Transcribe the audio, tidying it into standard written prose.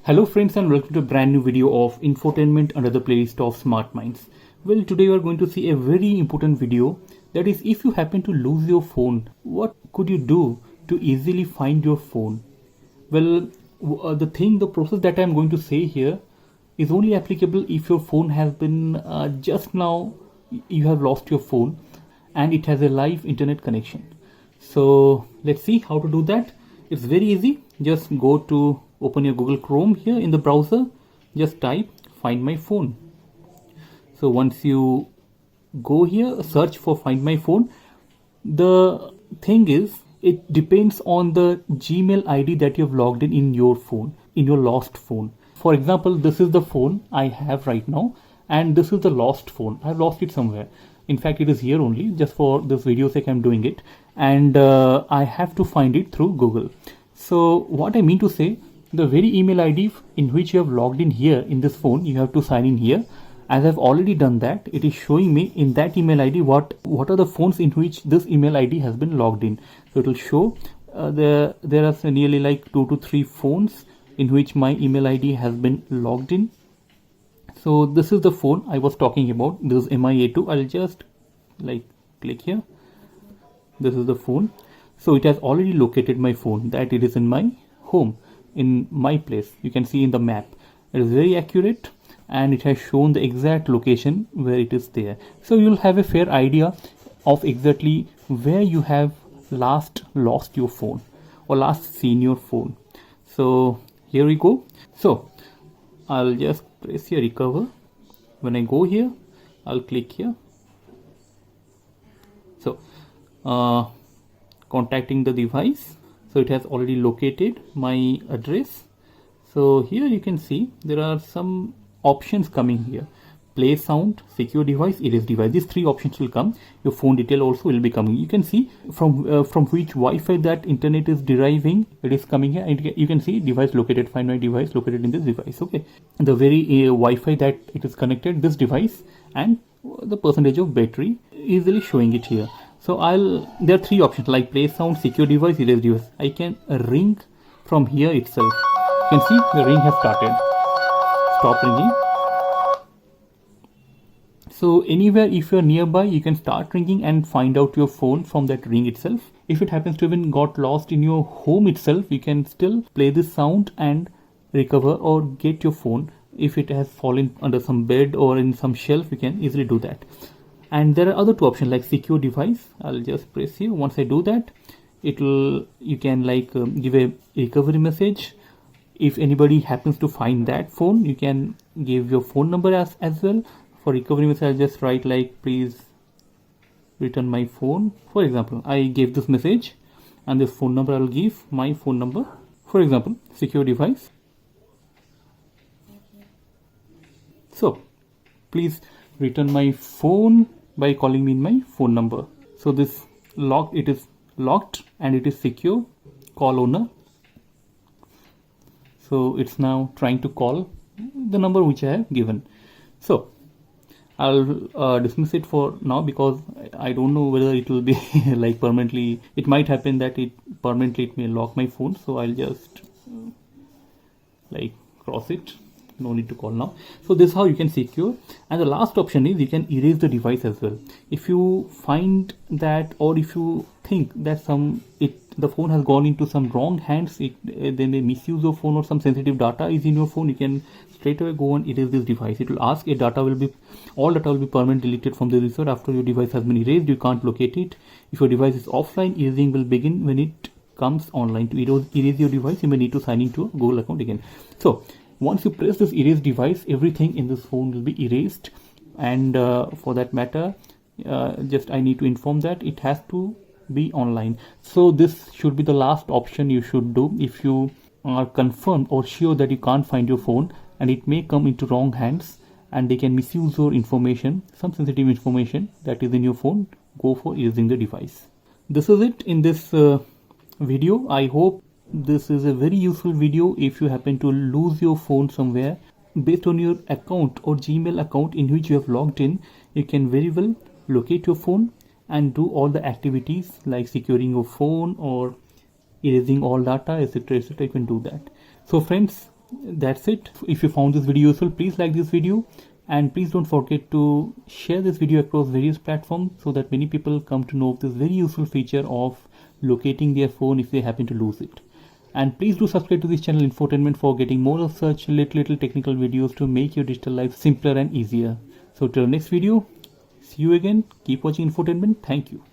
Hello friends and welcome to a brand new video of infotainment under the playlist of Smart Minds. Well, today we are going to see a very important video, that is, if you happen to lose your phone, what could you do to easily find your phone? Well, the process that I am going to say here is only applicable if your phone has been just now you have lost your phone and it has a live internet connection. So let's see how to do that. It's very easy. Just go to open your Google Chrome here in the browser. Just type find my phone. So once you go here, search for find my phone. The thing is, it depends on the Gmail ID that you have logged in your phone, in your lost phone. For example, this is the phone I have right now and this is the lost phone. I've lost it somewhere. In fact, it is here only, just for this video sake I'm doing it, and I have to find it through Google. So what I mean to say, the very email ID in which you have logged in here in this phone, you have to sign in here. As I've already done that, it is showing me in that email ID what are the phones in which this email ID has been logged in. So it will show there are nearly like 2 to 3 phones in which my email ID has been logged in. So this is the phone I was talking about. This is MIA2. I'll just click here. This is the phone. So it has already located my phone, that it is in my home, in my place. You can see in the map. It is very accurate and it has shown the exact location where it is there. So you'll have a fair idea of exactly where you have last lost your phone or last seen your phone. So here we go. So I'll just press here recover. When I go here, I'll click here. So contacting the device. So it has already located my address. So here you can see there are some options coming here: play sound, secure device, erase device. These 3 options will come. Your phone detail also will be coming. You can see from which Wi-Fi that internet is deriving, it is coming here, and you can see device located, find my device located in this device. Okay, the very Wi-Fi that it is connected, this device, and the percentage of battery easily showing it here. So there are 3 options like play sound, secure device, erase device. I can ring from here itself. You can see the ring has started. Stop ringing. So anywhere, if you're nearby, you can start ringing and find out your phone from that ring itself. If it happens to have been got lost in your home itself, you can still play this sound and recover or get your phone. If it has fallen under some bed or in some shelf, you can easily do that. And there are other 2 options like secure device. I'll just press here. Once I do that, you can give a recovery message. If anybody happens to find that phone, you can give your phone number as well. For recovery message, I'll just write please return my phone. For example, I gave this message and this phone number, I'll give my phone number. For example, secure device. So please return my phone by calling me in my phone number. So this it is locked and it is secure. Call owner. So it's now trying to call the number which I have given. So I'll dismiss it for now because I don't know whether it will be permanently. It might happen that it may lock my phone. So I'll just cross it. No need to call now. So this is how you can secure. And the last option is you can erase the device as well. If you find that, or if you think that the phone has gone into some wrong hands, they may misuse your phone or some sensitive data is in your phone, you can straight away go and erase this device. It will ask all data will be permanently deleted from the record after your device has been erased. You can't locate it. If your device is offline, erasing will begin when it comes online. To erase your device, you may need to sign into a Google account again. So once you press this erase device, everything in this phone will be erased. And for that matter, I need to inform that it has to be online. So this should be the last option you should do if you are confirmed or sure that you can't find your phone and it may come into wrong hands and they can misuse your information, some sensitive information that is in your phone. Go for erasing the device. This is it in this video. I hope this is a very useful video if you happen to lose your phone somewhere. Based on your account or Gmail account in which you have logged in, you can very well locate your phone and do all the activities like securing your phone or erasing all data, etc., etc. You can do that. So friends, That's it. If you found this video useful, please like this video, and please don't forget to share this video across various platforms so that many people come to know of this very useful feature of locating their phone if they happen to lose it. And please do subscribe to this channel Infotainment for getting more of such little technical videos to make your digital life simpler and easier. So till next video, see you again. Keep watching Infotainment. Thank you.